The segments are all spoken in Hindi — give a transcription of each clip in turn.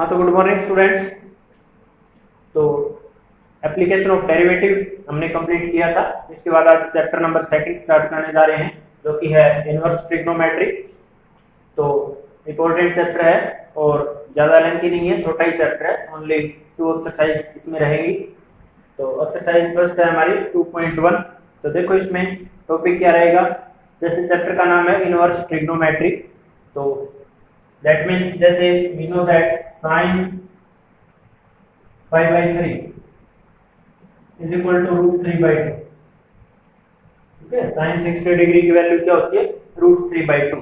हाँ तो गुड मॉर्निंग स्टूडेंट्स। तो एप्लीकेशन ऑफ डेरिवेटिव हमने कंप्लीट किया था। इसके बाद आज चैप्टर नंबर 2 स्टार्ट करने जा रहे हैं, जो कि है इनवर्स ट्रिग्नोमेट्री। तो इम्पोर्टेंट चैप्टर है और ज़्यादा लेंथी नहीं है, छोटा ही चैप्टर है। ओनली 2 एक्सरसाइज इसमें रहेगी। तो एक्सरसाइज फर्स्ट है हमारी 2.1। तो देखो इसमें टॉपिक क्या रहेगा। जैसे चैप्टर का नाम है इनवर्स ट्रिग्नोमेट्री, तो दैट मीन जैसे we know that sin π/3 is equal to √3/2। ठीक है, sin 60 डिग्री की वैल्यू क्या होती है, √3/2।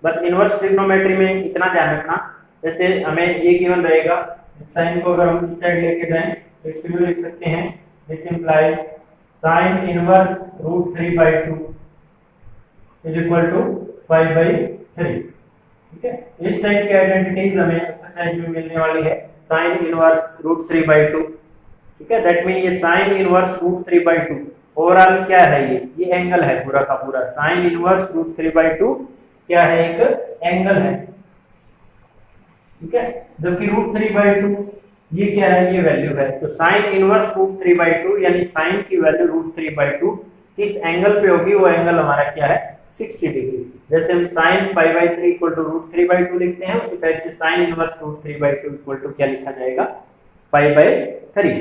बस इनवर्स ट्रिग्नोमेट्री में इतना ध्यान रखना, जैसे हमें ये गिवन रहेगा, sin को अगर हम इस साइड लेके जाएं तो इसको यूं लिख सकते हैं, this implies sin inverse √3/2 is equal to π/3। ठीक है, इस टाइप की आइडेंटिटीज हमें एक्सरसाइज में मिलने वाली है। sin inverse √3/2। ठीक है, दैट मीन ये sin इनवर्स √3/2 ओवरऑल क्या है, ये एंगल है पूरा का पूरा। sin इनवर्स √3/2 क्या है, एक एंगल है। ठीक है, जबकि √3/2 ये क्या है, ये वैल्यू है। तो sin इनवर्स √3/2 यानी sin की वैल्यू √3/2 किस एंगल पे होगी, वो एंगल हमारा क्या है, 60 डिग्री। जैसे हम sin π/3 इक्वल टू √3/2 लिखते हैं, उसी टाइप से sin इनवर्स √3/2 इक्वल टू क्या लिखा जाएगा, π/3।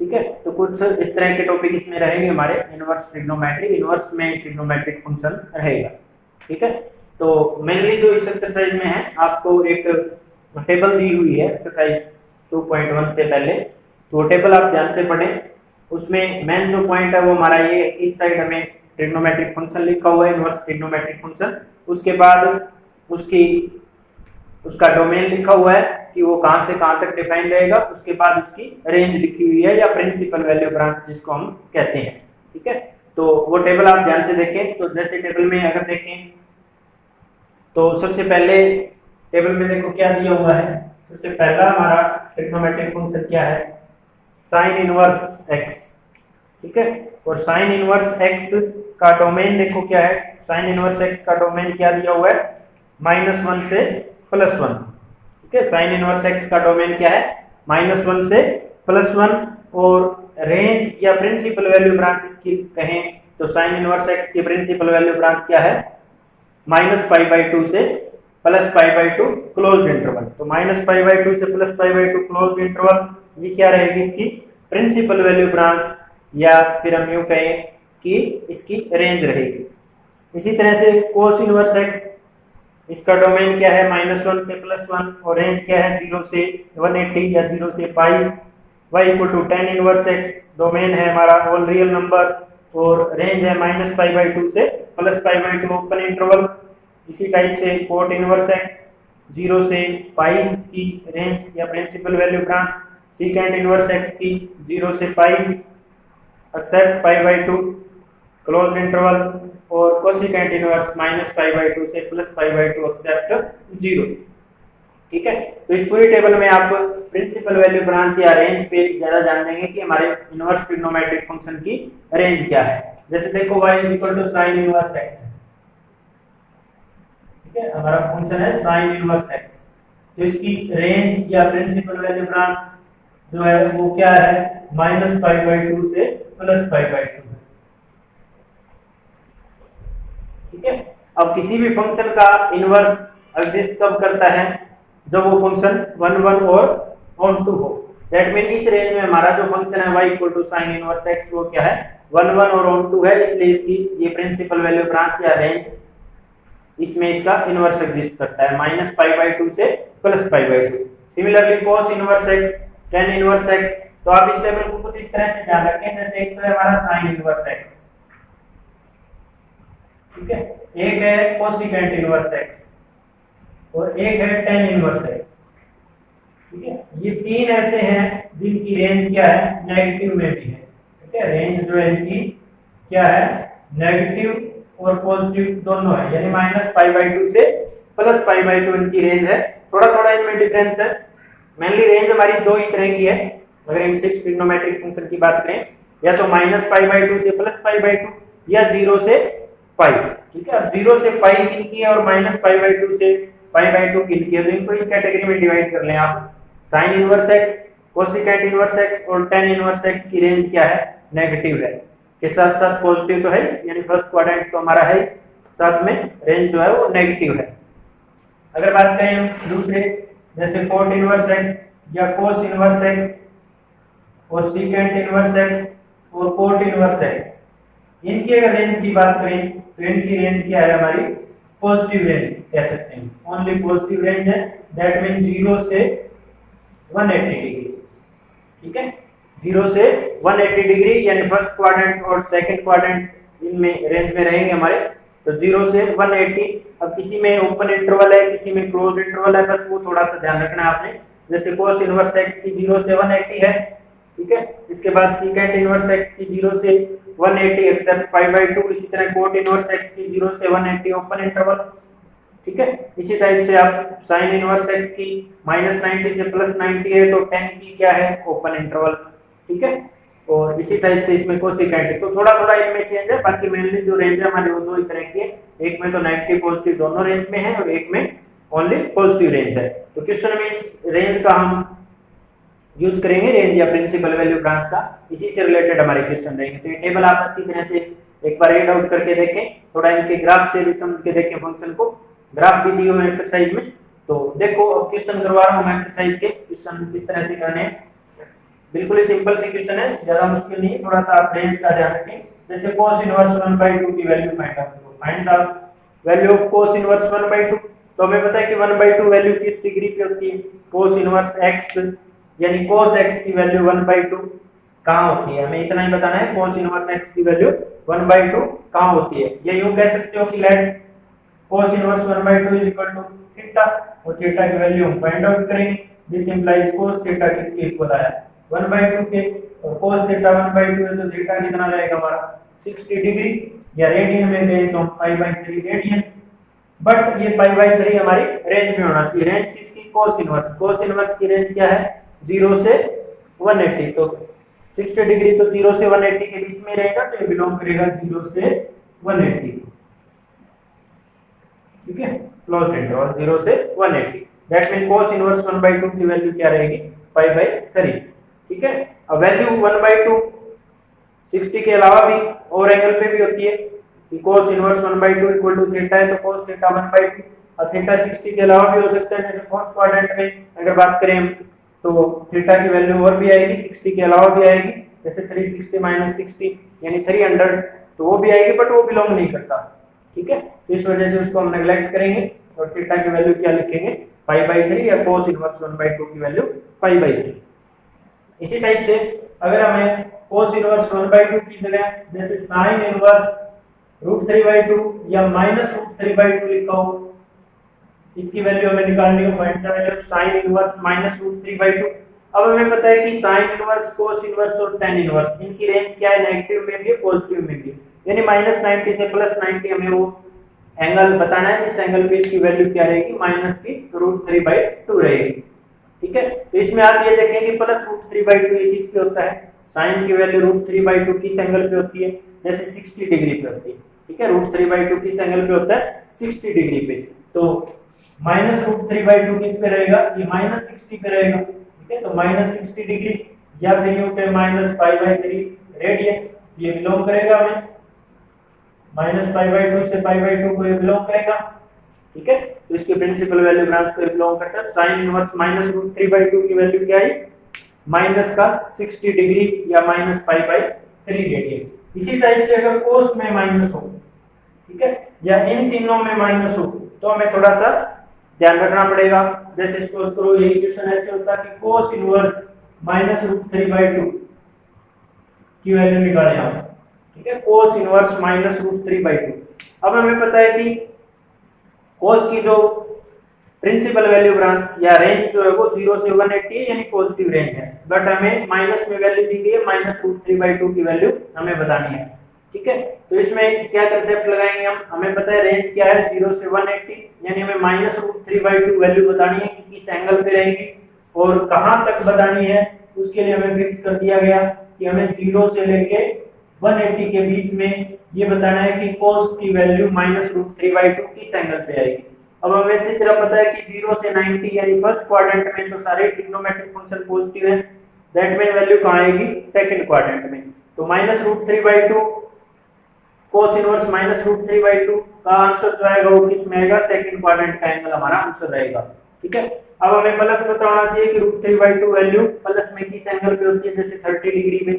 ठीक है, तो कुछ इस तरह के टॉपिक इसमें रहेंगे हमारे इनवर्स ट्रिग्नोमेट्री। इनवर्स में ट्रिग्नोमेट्रिक फंक्शन रहेगा। ठीक है, तो मेनली जो इस एक्सरसाइज में है, आपको एक टेबल दी हुई है एक्सरसाइज 2.1 से पहले, तो वो टेबल आप ध्यान से पढ़ें। उसमें मेन जो पॉइंट है वो हमारा ये, इस साइड हमें ट्रिग्नोमेट्रिक फंक्शन लिखा हुआ है, इनवर्स ट्रिग्नोमेट्रिक फंक्शन। उसके बाद उसका डोमेन लिखा हुआ है कि वो कहां से कहां तक डिफाइन रहेगा। उसके बाद उसकी रेंज लिखी हुई है, या प्रिंसिपल वैल्यू ब्रांच जिसको हम कहते हैं। ठीक है, तो वो टेबल आप ध्यान से देखें। तो जैसे टेबल में अगर देखें तो सबसे पहले टेबल में देखो क्या दिया हुआ है। सबसे पहला हमारा ट्रिग्नोमेट्रिक फंक्शन क्या है, sin इनवर्स x। ठीक है, और sin इनवर्स x का डोमेन देखो क्या है। sin इनवर्स x का डोमेन क्या दिया हुआ है, -1 से +1। ठीक है, sin इनवर्स x का डोमेन क्या है, -1 से +1। और रेंज या प्रिंसिपल वैल्यू ब्रांच इसकी कहें तो sin इनवर्स x की प्रिंसिपल वैल्यू ब्रांच क्या है, -π/2 से +π/2 क्लोज्ड इंटरवल। तो -π/2 से +π/2 क्लोज्ड इंटरवल, ये क्या रहेगी, इसकी प्रिंसिपल वैल्यू ब्रांच, या फिर हम यूं कहें कि इसकी रेंज रहेगी। इसी तरह से cos इनवर्स x, इसका डोमेन क्या है, -1 से +1, और रेंज क्या है, 0 से 180 या 0 से π। y equal to tan inverse x, domain है हमारा ऑल रियल नंबर, और रेंज है -π/2 से +π/2 ओपन इंटरवल। इसी टाइप से cot इनवर्स x, 0 से π इसकी रेंज या principal value branch. secant inverse x की 0 से π एक्सेप्ट π/2 क्लोज्ड इंटरवल, और कोसिकेंट इनवर्स -π/2 से +π/2 एक्सेप्ट 0। ठीक है, तो इस पूरी टेबल में आप प्रिंसिपल वैल्यू ब्रांच या रेंज पे ज्यादा जान देंगे कि हमारे इनवर्स ट्रिग्नोमेट्रिक फंक्शन की रेंज क्या है। जैसे देखो y equal to sin inverse x। ठीक है, हमारा फंक्शन है sin इनवर्स x, तो इसकी रेंज या प्रिंसिपल वैल्यू ब्रांच जो है वो क्या है, -π/2 से +π/2। ठीक है, अब किसी भी फंक्शन का इनवर्स एग्जिस्ट कब करता है, जब वो फंक्शन 1 1 और ऑन टू हो। दैट मीन इस रेंज में हमारा जो फंक्शन है y equal to sin inverse x, वो क्या है, 1 1 और ऑन टू है, इसलिए इसकी ये प्रिंसिपल वैल्यू ब्रांच या रेंज, इसमें इसका इनवर्स एग्जिस्ट करता है -π/2 से +π/2। Similarly cos inverse x, tan inverse x। तो आप इस टेबल को कुछ इस तरह से ध्यान रखें, जैसे एक तो है हमारा sin इनवर्स x, ठीक है, एक है कोसिकेंट इनवर्स x, और एक है tan इनवर्स x। ठीक है, ये तीन ऐसे हैं जिनकी रेंज क्या है, नेगेटिव में भी है। ठीक है, रेंज जो है इनकी क्या है, नेगेटिव और पॉजिटिव दोनों है, यानी -π/2 से +π/2 इनकी रेंज है। थोड़ा थोड़ा इनमें डिफरेंस है। मेनली रेंज हमारी दो ही तरह की है। अगर हम 6 ट्रिग्नोमेट्रिक फंक्शन की बात करें, या तो -π/2 से +π/2, या 0 से π। ठीक है, अब 0 से π की है और -π/2 से पाई बाई 2 की लिखी है, तो इनको इस कैटेगरी में डिवाइड कर लें आप। Sine inverse x, cosecant inverse x और टेन इनवर्स एक्स की रेंज क्या है, नेगेटिव है, के साथ साथ पॉजिटिव तो है, यानी फर्स्ट क्वाड्रेंट तो हमारा है, साथ में रेंज जो है वो नेगेटिव है। अगर बात करें दूसरे, जैसे कोट इनवर्स एक्स या कोस इनवर्स एक्स और सीकेंट इनवर्स एक्स और कोट इनवर्स एक्स, इनकी अगर रेंज की बात करें तो इनकी रेंज क्या है, हमारी पॉजिटिव रेंज कह सकते हैं, ओनली पॉजिटिव रेंज है, दैट मीन 0 से 180 डिग्री, ठीक है, 0 से 180 डिग्री, यानी फर्स्ट क्वाड्रेंट और सेकंड क्वाड्रेंट इनमें रेंज में रहेंगे हमारे, तो 0 से 180। अब किसी में ओपन इंटरवल है, किसी में क्लोज इंटरवल है, बस वो थोड़ा सा ध्यान रखना है आपने। जैसे कोस इनवर्स एक्स की 0 से 180 है, ठीक है, इसके बाद सीकेंट इनवर्स एक्स की 0 से 180 एक्सेप्ट पाई बाई 2, इसी तरह कोट इनवर्स एक्स की 0 से 180 ओपन इंटरवल, ठीक है। इसी टाइप से आप साइन इनवर्स एक्स की -90 से +90 है, तो 10 की क्या है, ओपन इंटरवल, ठीक है। और इसी टाइप से इसमें कोसिकेंट, तो थोड़ा थोड़ा इनमें चेंज है, बाकी मेनली जो रेंज है हमारी वो दो ही तरह की है, एक में तो नेगेटिव पॉजिटिव दोनों रेंज में है और एक में ओनली पॉजिटिव रेंज है। तो क्वेश्चन में इस रेंज का हम यूज करेंगे, रेंज या प्रिंसिपल वैल्यू ब्रांच का, इसी से रिलेटेड हमारे क्वेश्चन रहेंगे। तो ये टेबल आप अच्छी तरह से एक बार रीड आउट करके देखें, थोड़ा इनके ग्राफ से भी समझ के देखें फंक्शन को, ग्राफ भी दिए हुए एक्सरसाइज में। तो देखो अब क्वेश्चन करवा रहा हूं मैं एक्सरसाइज के, क्वेश्चन किस तरह से करने हैं, बिल्कुल ही सिंपल सी क्वेश्चन है, ज्यादा मुश्किल नहीं है, थोड़ा सा आप रेंज का ध्यान रखें। जैसे cos इनवर्स 1/2 की value find the value of cos inverse 1/2, तो हमें पता है कि 1/2 वैल्यू किस डिग्री पे होती है, cos इनवर्स x, यानी cos x की वैल्यू 1/2 कहां होती है, हमें इतना ही बताना है, cos इनवर्स x की वैल्यू 1/2 कहां होती है। या यूं कह सकते हो कि let cos inverse 1/2 is equal to theta, और थीटा की वैल्यू हम फाइंड आउट करेंगे। दिस इंप्लाइज cos थीटा किसके इक्वल आया, 1/2 के, और cos थीटा 1/2 है, तो थीटा कितना रहेगा हमारा 60 डिग्री, या रेडियन में गए तो π/3 रेडियन, बट ये π/3 हमारी रेंज में होना चाहिए। रेंज किसकी, cos इनवर्स की रेंज क्या है, 0 से 180, तो 60 डिग्री तो 0 से 180 के बीच में रहेगा, तो ये बिलोंग करेगा 0 से 180, ठीक है, क्लोज्ड इंटरवल 0 से 180, दैट मीन cos इनवर्स 1/2 की वैल्यू क्या रहेगी, π/3, ठीक है। अब वैल्यू 1/2 60 के अलावा भी और एंगल पे भी होती है, कि cos inverse 1/2 equal to theta है, तो cos थीटा 1/2, और थीटा 60 के अलावा भी हो सकता है, जैसे फोर्थ क्वाड्रेंट में अगर बात करें तो थीटा की वैल्यू और भी आएगी, 60 के अलावा भी आएगी, जैसे 360 - 60 यानी 300, तो वो भी आएगी, बट वो बिलोंग नहीं करता, ठीक है, तो इस वजह से उसको हम नेग्लेक्ट करेंगे, और थीटा की वैल्यू क्या लिखेंगे, π/3, या cos इनवर्स 1/2 की वैल्यू π/3। इसी टाइप से अगर हमें cos इनवर्स 1/2 की जगह जैसे sin इनवर्स √3/2 या -√3/2 लिखा हो, इसकी वैल्यू हमें निकालनी है, find the value of sin inverse -√3/2। अब हमें पता है कि sin इनवर्स, cos इनवर्स और tan इनवर्स, इनकी रेंज क्या है, नेगेटिव में भी है, पॉजिटिव में भी है, यानी -90 से +90 हमें वो एंगल बताना है, जिस एंगल पे इसकी वैल्यू क्या रहेगी, -√3/2 रहेगी, ठीक है। तो इसमें आप ये देखें कि +√3/2 ये किस पे होता है, sin की वैल्यू √3/2 किस एंगल पे होती है, जैसे 60 डिग्री पे होती है, ठीक है, √3/2 किस एंगल पे होता है, 60 डिग्री पे, तो -√3/2 किस पे रहेगा, ये -60 पे रहेगा, ठीक है, तो -60 डिग्री, या फिर यूं पे -π/3 रेडियन, ये बिलोंग करेगा हमें, -π/2 से π/2 को ये बिलोंग करेगा, ठीक है, तो इसके प्रिंसिपल वैल्यू ब्रांच को बिलोंग करता है। sin इनवर्स -√3/2 की वैल्यू क्या है, -60 डिग्री या -π/3 रेडियन। इसी टाइप से अगर cos में माइनस हो, ठीक है, या इन तीनों में माइनस हो, तो हमें थोड़ा सा ध्यान रखना पड़ेगा। जैसे सपोज करो ये इक्वेशन ऐसे होता कि cos इनवर्स -√3/2 की वैल्यू निकालें हम, ठीक है, cos इनवर्स -√3/2। अब हमें पता है कि cos की जो प्रिंसिपल वैल्यू ब्रांच या रेंज जो है वो 0 से 180 है, यानी पॉजिटिव रेंज है, बट हमें माइनस में वैल्यू दी गई है, -√3/2 की वैल्यू हमें बतानी है, ठीक है। तो इसमें क्या कंसेप्ट लगाएंगे हम, हमें पता है रेंज क्या है, 0 से 180, यानी हमें -√3/2 वैल्यू बतानी है कि किस एंगल पे रहेगी और कहां तक बतानी है, उसके लिए हमें फिक्स कर दिया गया कि हमें 0 से लेके 180 के बीच में ये बताना है कि cos की वैल्यू -√3/2 किस एंगल पे आएगी। अब हमें अच्छी तरह पता है कि 0 से 90 यानी फर्स्ट क्वाड्रेंट में तो सारे ट्रिग्नोमेट्रिक फंक्शन पॉजिटिव है, दैट मीन वैल्यू कहाँ आएगी सेकंड क्वाड्रेंट में। तो -√3/2 cos इनवर्स -√3/2 का आंसर जो आएगा वो किस में आएगा, सेकंड क्वाड्रेंट का एंगल हमारा आंसर रहेगा। ठीक है, अब हमें प्लस पता होना चाहिए कि √3/2 वैल्यू प्लस में किस एंगल पे होती है, जैसे 30 डिग्री में।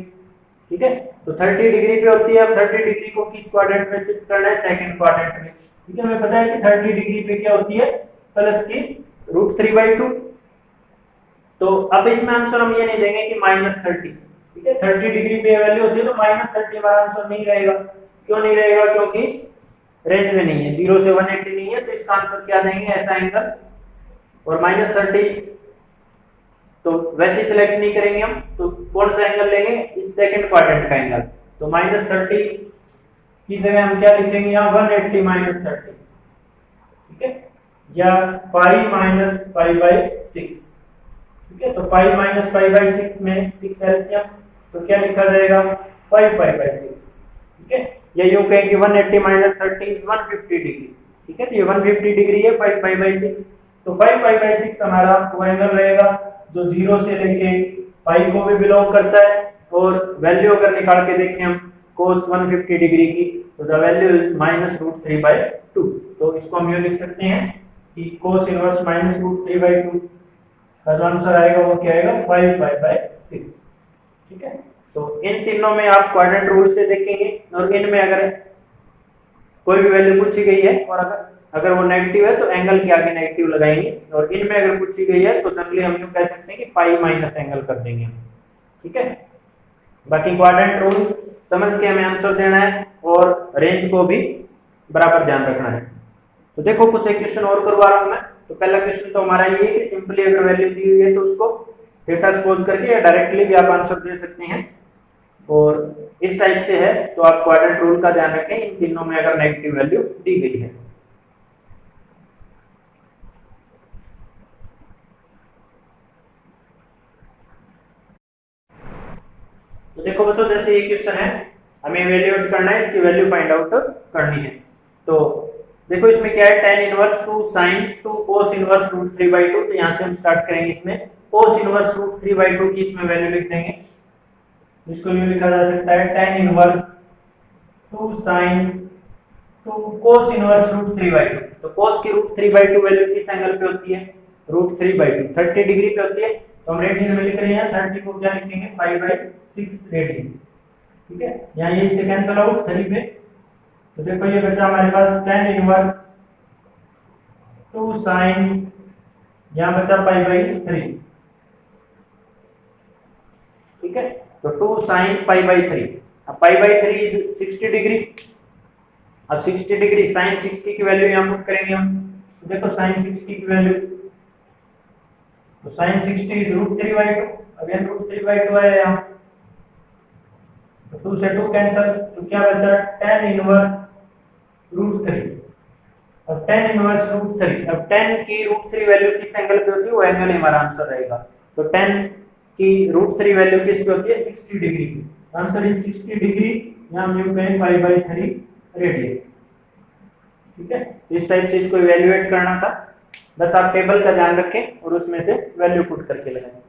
ठीक है, तो 30 डिग्री पे होती है। अब 30 डिग्री को किस क्वाड्रेंट में शिफ्ट करना है, सेकंड क्वाड्रेंट में। ठीक है, हमें पता है कि 30 डिग्री पे क्या होती है, प्लस की √3/2। तो अब इसमें आंसर हम ये नहीं देंगे कि -30। ठीक है, 30 डिग्री पे वैल्यू होती है तो -30 हमारा आंसर नहीं रहेगा। क्यों नहीं रहेगा, क्योंकि रेंज में नहीं है, 0 से 180 नहीं है, तो इसका आंसर क्या देंगे, ऐसा एंगल। और -30 तो वैसे ही सिलेक्ट नहीं करेंगे हम, तो कौन सा एंगल लेंगे, इस सेकंड क्वाड्रेंट का एंगल। तो -30 की जगह हम क्या लिखेंगे यहाँ, 180 -30। ठीक है, या पाई - π/6। ठीक है, तो पाई - π/6 में 6 एलसीएम, तो क्या लिखा जाएगा 5π/6। ठीक है, या यूं कहें कि 180 - 30 इज 150 डिग्री। ठीक है, तो ये 150 डिग्री है, 5π/6। तो 5π/6 हमारा वो एंगल रहेगा जो 0 से लेके पाई को भी बिलोंग करता है। और वैल्यू अगर निकाल के देखें हम cos 150 डिग्री की, तो द वैल्यू इज -√3/2। तो इसको हम ये लिख सकते हैं कि cos इनवर्स -√3/2 का जो आंसर आएगा वो क्या आएगा, 5π/6। ठीक है, तो इन तीनों में आप क्वाड्रेंट रूल से देखेंगे, और इनमें अगर कोई भी वैल्यू पूछी गई है और अगर वो नेगेटिव है तो एंगल के आगे नेगेटिव लगाएंगे, और इनमें अगर पूछी गई है तो जनरली हम यूं कह सकते हैं कि पाई माइनस एंगल कर देंगे। ठीक है, बाकी क्वाड्रेंट रूल समझ के हमें आंसर देना है और रेंज को भी बराबर ध्यान रखना है। तो देखो कुछ एक क्वेश्चन और करवा रहा हूं मैं। तो पहला क्वेश्चन तो हमारा ये है कि सिंपली अगर वैल्यू दी हुई है तो उसको थीटा सपोज करके या डायरेक्टली भी आप आंसर दे सकते हैं, और इस टाइप से है तो आप क्वाड्रेंट रूल का ध्यान रखें, इन तीनों में अगर नेगेटिव वैल्यू दी गई है। तो देखो बच्चों, जैसे ये क्वेश्चन है, हमें इवैल्यूएट करना है, इसकी वैल्यू फाइंड आउट करनी है। तो देखो इसमें क्या है, tan inverse 2 sin 2 cos inverse √3/2। तो यहाँ से हम स्टार्ट करेंगे, इसमें cos इनवर्स √3/2 की इसमें वैल्यू लिख देंगे। इसको यूं लिखा जा सकता है tan inverse 2 sin 2 cos inverse √3/2। तो cos की √3/2 वैल्यू किस एंगल पे होती है, √3/2 30 डिग्री पे होती है। तो हम रेडियन में लिख रहे हैं, 30 को क्या लिखेंगे 5/6 रेडियन। ठीक है, यहाँ ये से कैंसिल आउट 3 पे। तो देखो ये बचा हमारे पास tan इनवर्स 2 sin, यहाँ बचा π/3। ठीक है, तो 2 sin π/3। अब π/3 इज 60 डिग्री। अब 60 डिग्री sin 60 की वैल्यू यहाँ पुट करेंगे हम। तो देखो sin 60 की वैल्यू, तो sin 60 इज √3/2। अगेन √3/2 है यहाँ, तो 2 से 2 कैंसिल, तो क्या बचा tan इनवर्स √3। अब tan इनवर्स √3, अब tan की √3 वैल्यू किस एंगल पे होती है, वो एंगल हमारा आंसर रहेगा। तो tan की √3 वैल्यू किस पे होती है, 60 डिग्री पे। आंसर इज 60 डिग्री, यहाँ हम यूं कहें 5/3 रेडियन। ठीक है, इस टाइप से इसको इवैल्यूएट करना था। बस आप टेबल का ध्यान रखें और उसमें से वैल्यू पुट करके लगाएं।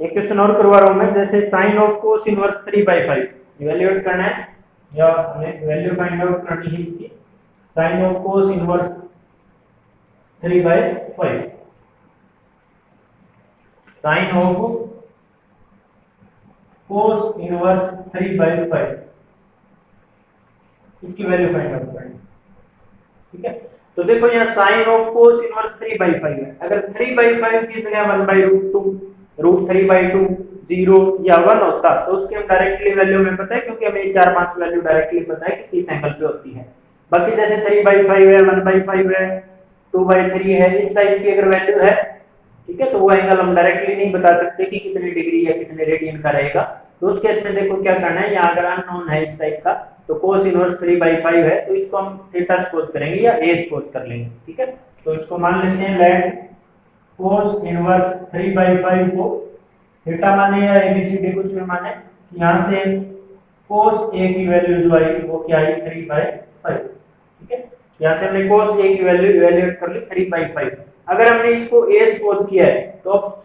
एक क्वेश्चन और करवा रहा हूं मैं, जैसे sin of cos inverse 3/5 evaluate करना है, या हमें वैल्यू फाइंड आउट करनी है इसकी। sin of cos inverse 3/5, sin of cos inverse 3/5, इसकी वैल्यू फाइंड आउट करनी। ठीक है, तो देखो यहाँ sin ऑफ cos इनवर्स 3/5 है। अगर 3/5 की जगह 1/√2 √3/2 0 या 1 होता तो उसके हम डायरेक्टली वैल्यू में पता है, क्योंकि हमें 4-5 वैल्यू डायरेक्टली पता है कि किस एंगल पे होती है। बाकी जैसे 3/5 है, 1/5 है, 2/3 है, इस टाइप की अगर वैल्यू है, ठीक है, तो वो एंगल हम डायरेक्टली नहीं बता सकते कि कितनी डिग्री या कितने रेडियन का रहेगा। तो उस केस में देखो क्या करना है, यहाँ अगर अननोन है इस टाइप का, तो cos इनवर्स 3/5 है, तो इसको हम थीटा सपोज करेंगे या a सपोज कर लेंगे। ठीक है, तो इसको मान लेते हैं लेट cos इनवर्स 3/5 को थीटा माने या abcd कुछ भी माने। यहाँ से cos a की वैल्यू जो आई वो क्या आई 3/5। ठीक है, यहाँ से हमने cos a की वैल्यू इवैल्यूएट कर ली 3/5। अगर हमने इसको a सपोज किया है तो अब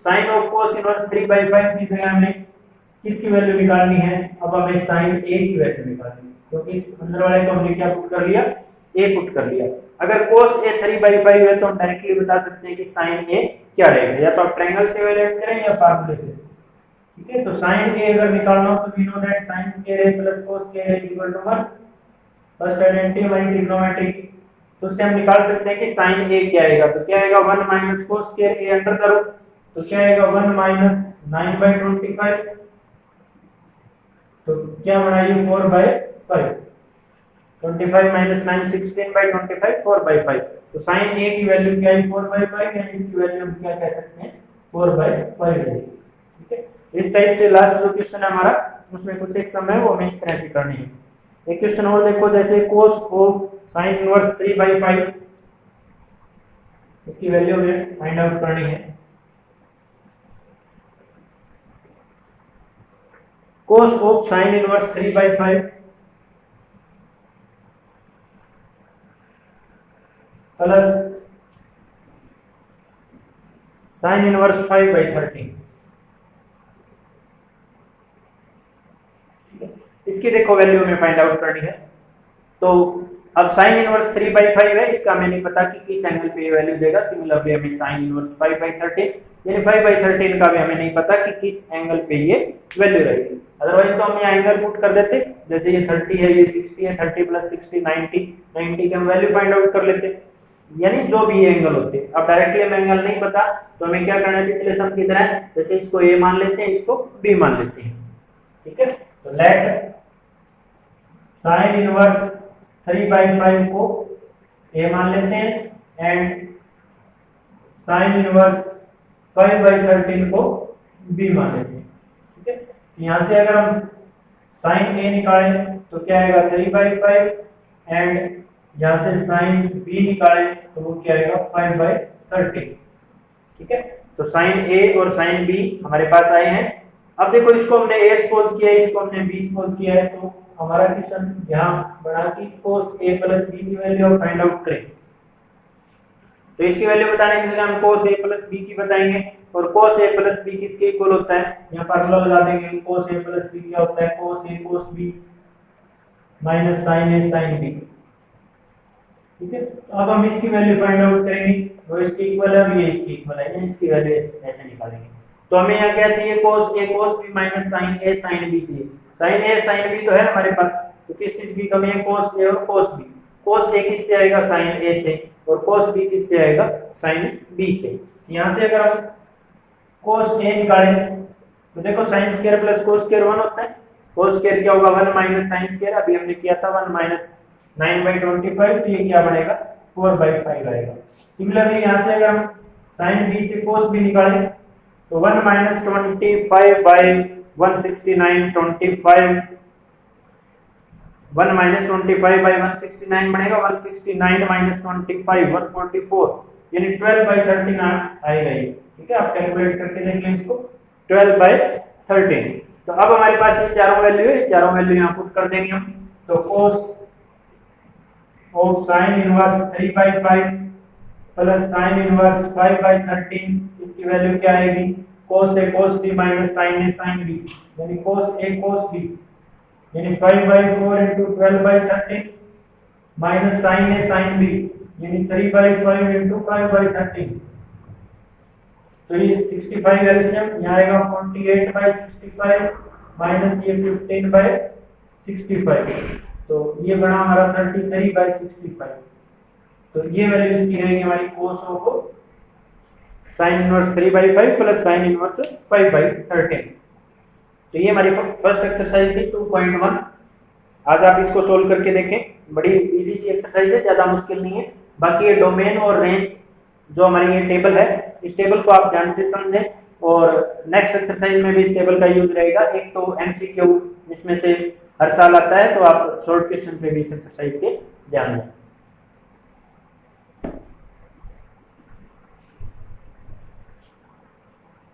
sin ऑफ cos इनवर्स 3/5 की जगह हमें किसकी वैल्यू निकालनी है? अब हमें sin a की वैल्यू निकालनी है, क्योंकि इस अंदर वाले को हमने क्या पुट कर लिया? a पुट कर लिया। अगर cos a 3/5 है तो हम डायरेक्टली बता सकते हैं कि sin a क्या रहेगा, या तो आप ट्रायंगल से इवैल्यूएट करें या फार्मूले से। ठीक है, तो sin a अगर निकालना हो तो we know that sin square a plus cos square a equal to 1। First identity हमारी ट्रिग्नोमेट्री, तो उससे हम निकाल सकते हैं कि sin a क्या आएगा। तो क्या आएगा 1 minus cos square a under the root, तो क्या आएगा 1 minus 9/25, तो क्या बना ये 4/5, 25 minus 9 16/25, 4/5। तो sin a की वैल्यू क्या है 4/5, यानी इसकी वैल्यू हम क्या कह सकते हैं 4/5 है। ठीक है, इस टाइप से लास्ट जो क्वेश्चन है हमारा उसमें कुछ एक सम है वो हमें इस तरह से करनी है। एक क्वेश्चन और देखो, जैसे cos ऑफ sin इनवर्स 3/5, इसकी वैल्यू हमें फाइंड आउट करनी है। cos of sin inverse 3/5 plus sin inverse 5/13, इसकी देखो वैल्यू हमें फाइंड आउट करनी है। तो अब sin इनवर्स 3/5 है, इसका हमें नहीं पता कि किस एंगल पे ये वैल्यू देगा। सिमिलरली हमें sin इनवर्स 5/13 यानी 5/13 का भी हमें नहीं पता कि किस एंगल पे ये वैल्यू रहेगी। अदरवाइज तो हम यहाँ एंगल पुट कर देते, जैसे ये 30 है, ये 60 है, 30 + 60 90 की हम वैल्यू फाइंड आउट कर लेते, यानी जो भी ये एंगल होते। अब डायरेक्टली हमें एंगल नहीं पता तो हमें क्या करना है पिछले सम की तरह, जैसे इसको a मान लेते हैं, इसको b मान लेते हैं। ठीक है, तो लेट sin इनवर्स 3/5 को a मान लेते हैं एंड sin इनवर्स 5/13 को b मान लेते हैं। ठीक है, यहाँ से अगर हम sin a निकालें तो क्या आएगा 3/5 एंड यहाँ से sin b निकालें तो वो क्या आएगा 5/13। ठीक है, तो sin a और sin b हमारे पास आए हैं। अब देखो इसको हमने a सपोज किया है, इसको हमने b सपोज किया है, तो हमारा क्वेश्चन यहाँ बना कि cos a plus b की वैल्यू फाइंड आउट करें। तो इसकी वैल्यू बताने के लिए हम cos a plus b की बताएंगे, और cos a plus b किसके इक्वल होता है, यहाँ फार्मूला लगा देंगे। cos a plus b क्या होता है, cos a cos b minus sin a sin b। ठीक है, तो अब हम इसकी वैल्यू फाइंड आउट करेंगे, वो इसके इक्वल है, ये इसके इक्वल है, यानी इसकी वैल्यू ऐसे निकालेंगे। तो हमें यहाँ क्या चाहिए, cos a cos b minus sin a sin b चाहिए। sin a sin b तो है हमारे पास, तो किस चीज की कमी है, cos a और cos b। cos a किससे आएगा, sin a से, और cos b किससे आएगा, sin b से। यहाँ से अगर हम cos a निकालें तो देखो sin square plus cos square 1 होता है, cos स्क्वायर क्या होगा 1 minus sin स्क्वायर, अभी हमने किया था 1 minus 9/25, तो ये क्या बनेगा 4/5 आएगा। सिमिलरली यहाँ से अगर हम sin b से cos b निकालें तो 1 minus 25/169 25, 1 minus 25/169 बनेगा 169 minus 25 144, यानी 12/13 आएगा ये। ठीक है, आप कैलकुलेट करके देख लें इसको, 12/13। तो अब हमारे पास ये चारों वैल्यू है, चारों वैल्यू यहाँ पुट कर देंगे हम। तो cos of sin inverse 3/5 plus sin inverse 5/13, इसकी वैल्यू क्या आएगी, cos a cos b minus sin a sin b, यानी cos a cos b, यानी 5/4 into 12/13 minus sin a sin b, यानी 3/5 into 5/13। तो ये 65 एलसीएम यहाँ आएगा 48/65 माइनस ये 15/65, तो ये बना हमारा 33/65। तो ये वैल्यू इसकी रहेगी हमारी cos of sin inverse 3/5 plus sin inverse 5/13। तो ये हमारी फर्स्ट एक्सरसाइज थी 2.1। आज आप इसको सोल्व करके देखें, बड़ी इजी सी एक्सरसाइज है, ज्यादा मुश्किल नहीं है। बाकी ये डोमेन और रेंज जो हमारी ये टेबल है, इस टेबल को आप ध्यान से समझें, और नेक्स्ट एक्सरसाइज में भी इस टेबल का यूज रहेगा। एक तो एमसीक्यू जिसमें से हर साल आता है, तो आप शॉर्ट क्वेश्चन पे भी इस एक्सरसाइज के ध्यान दें।